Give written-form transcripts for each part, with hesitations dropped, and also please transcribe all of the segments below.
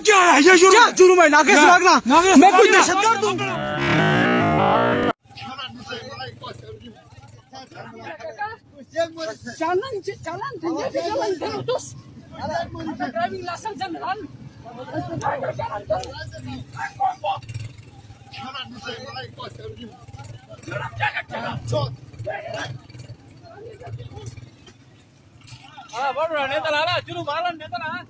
क्या है ये जुर्म है ना कैसे लगना मैं कोई दहशतगर्द हूँ। चालन terus driving license jalan baru neta lah juru malan neta lah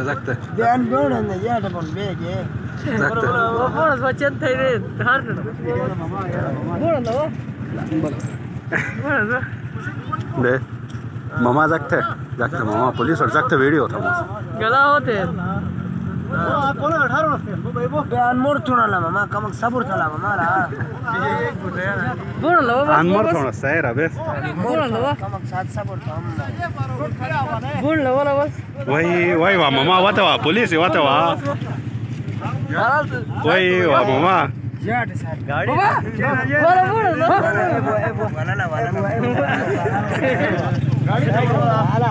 Zakta. Jangan bodoh nih, ya ada pun bege. Zakta. Bodoh macam tadi, har. Bodoh loh. Bodoh. Deh, mama zakta mama police और zakta video था बस. गला होते. कौन 18 वर्ष के अनमोल चुनाला मामा कमक सबूर चला मामा रा बोल लो अनमोल थोड़ा सही रहा बस बोल लो कमक साथ सबूर था बोल लो बस वही वा मामा वाता वा पुलिस वाता वा वही वा मामा गाड़ी वाला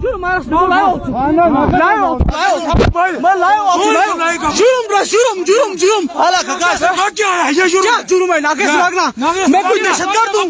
Jurum mas mau layo jurum hala क्या है ये जुर्म है ना कैसे लगना मैं कोई दहशतगर्द हूँ